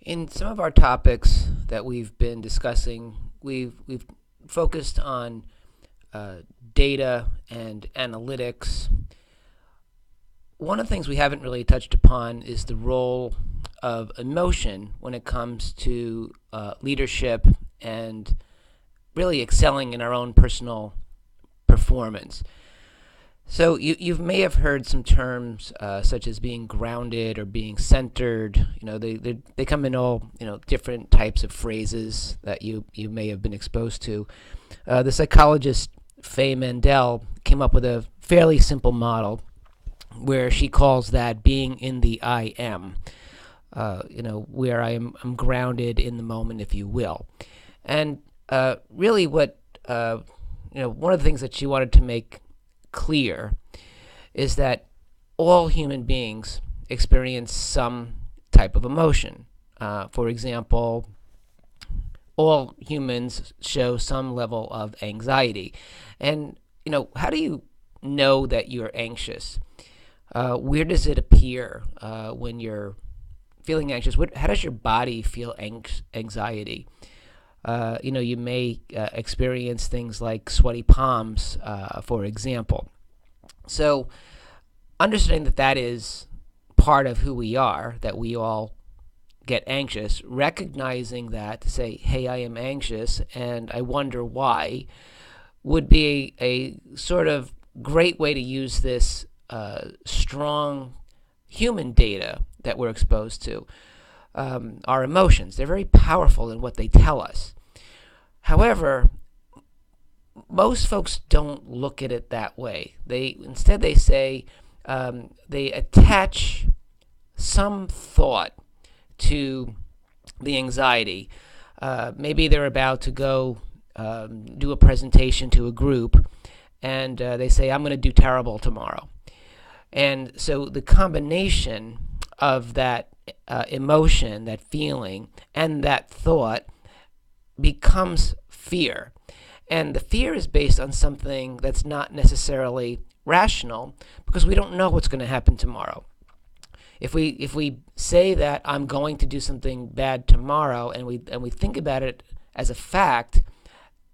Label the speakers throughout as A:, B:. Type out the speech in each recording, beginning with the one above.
A: In some of our topics that we've been discussing, we've focused on uh, data and analytics. One of the things we haven't really touched upon is the role of emotion when it comes to leadership and really excelling in our own personal performance. So you may have heard some terms such as being grounded or being centered. They come in all different types of phrases that you may have been exposed to. The psychologist Faye Mandel came up with a fairly simple model where she calls that being in the I am. Where I'm grounded in the moment, if you will. And really, one of the things that she wanted to make clear is that all human beings experience some type of emotion. For example, all humans show some level of anxiety. And, how do you know that you're anxious? Where does it appear when you're feeling anxious? How does your body feel anxiety? You may experience things like sweaty palms, for example. So, understanding that that is part of who we are, that we all get anxious, recognizing that to say, hey, I am anxious and I wonder why, would be a sort of great way to use this strong human data that we're exposed to. Our emotions, they're very powerful in what they tell us. However, most folks don't look at it that way. Instead they say they attach some thought to the anxiety. Maybe they're about to go do a presentation to a group, and they say, I'm going to do terrible tomorrow. And so the combination of that emotion, that feeling, and that thought becomes fear. And the fear is based on something that's not necessarily rational because we don't know what's going to happen tomorrow. If we say that I'm going to do something bad tomorrow and we think about it as a fact,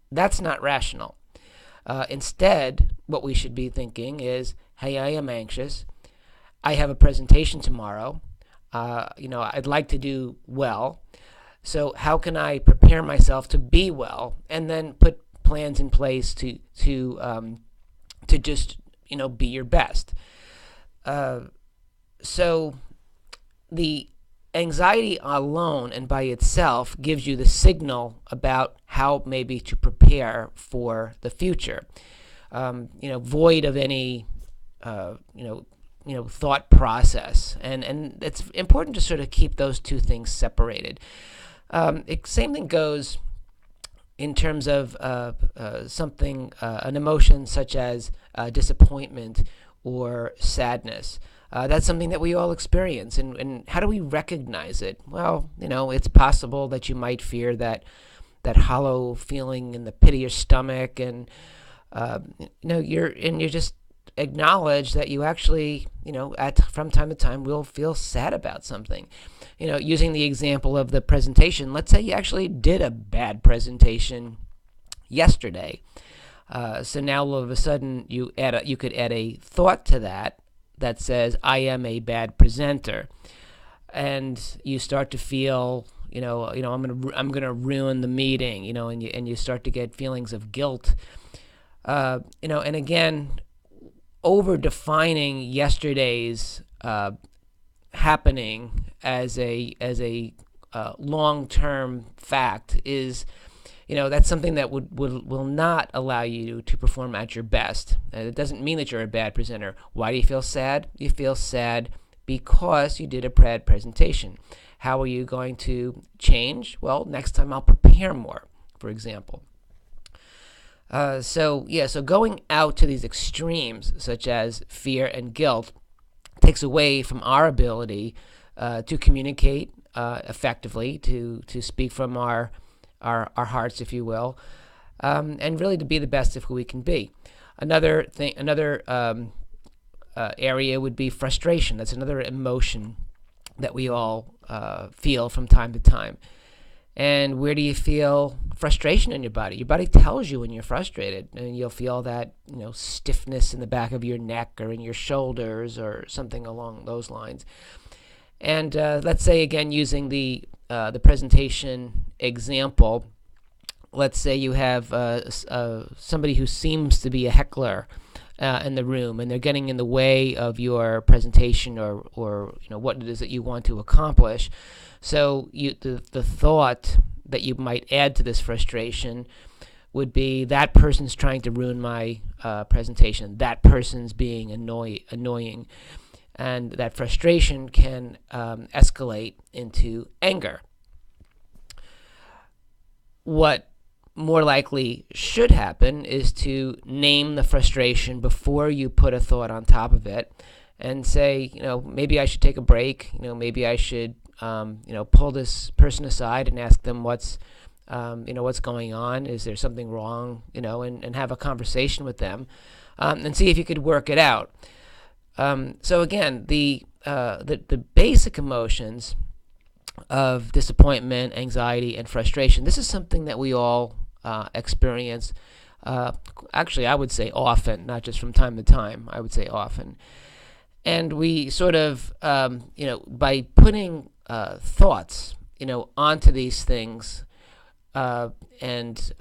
A: that's not rational. Instead, what we should be thinking is, hey, I am anxious. I have a presentation tomorrow. I'd like to do well. So how can I prepare myself to be well, and then put plans in place to just be your best. So the anxiety alone and by itself gives you the signal about how maybe to prepare for the future. Void of any thought process, and it's important to sort of keep those two things separated. Same thing goes in terms of an emotion such as disappointment or sadness. That's something that we all experience. And how do we recognize it? Well, it's possible that you might fear that hollow feeling in the pit of your stomach, and you just acknowledge that you actually, from time to time will feel sad about something. Using the example of the presentation, let's say you actually did a bad presentation yesterday. So now all of a sudden you could add a thought to that says, I am a bad presenter. And you start to feel, I'm gonna ruin the meeting, and you start to get feelings of guilt. And again, over defining yesterday's happening as a long-term fact is, that's something that will not allow you to perform at your best. It doesn't mean that you're a bad presenter. Why do you feel sad? You feel sad because you did a bad presentation. How are you going to change? Well, next time I'll prepare more, for example. So going out to these extremes, such as fear and guilt, takes away from our ability to communicate effectively, to speak from our hearts, if you will, and really to be the best of who we can be. Another area would be frustration. That's another emotion that we all feel from time to time. And where do you feel frustration in your body? Your body tells you when you're frustrated, and you'll feel that stiffness in the back of your neck or in your shoulders or something along those lines. And let's say, again, using the presentation example, let's say you have somebody who seems to be a heckler in the room, and they're getting in the way of your presentation or what it is that you want to accomplish. So the thought that you might add to this frustration would be, that person's trying to ruin my presentation. That person's being annoying. And that frustration can escalate into anger. What more likely should happen is to name the frustration before you put a thought on top of it, and say, maybe I should take a break. Maybe I should pull this person aside and ask them what's going on. Is there something wrong? And have a conversation with them, and see if you could work it out. So again, the basic emotions of disappointment, anxiety, and frustration, this is something that we all experience. Actually, I would say often, not just from time to time. I would say often. And we sort of, by putting thoughts, onto these things, and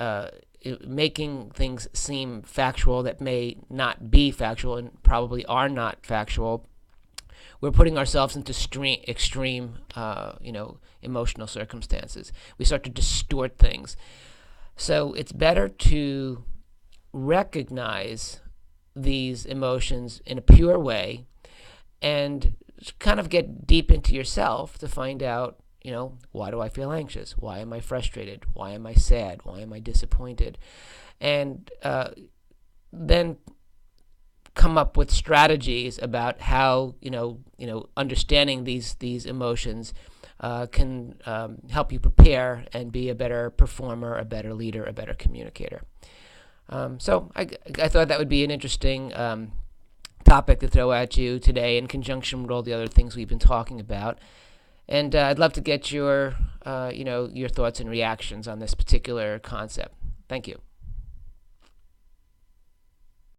A: making things seem factual that may not be factual and probably are not factual, we're putting ourselves into extreme, emotional circumstances. We start to distort things. So it's better to recognize these emotions in a pure way and kind of get deep into yourself to find out, why do I feel anxious? Why am I frustrated? Why am I sad? Why am I disappointed? And then come up with strategies about how, understanding these emotions can help you prepare and be a better performer, a better leader, a better communicator. So I thought that would be an interesting topic to throw at you today, in conjunction with all the other things we've been talking about. And I'd love to get your thoughts and reactions on this particular concept. Thank you.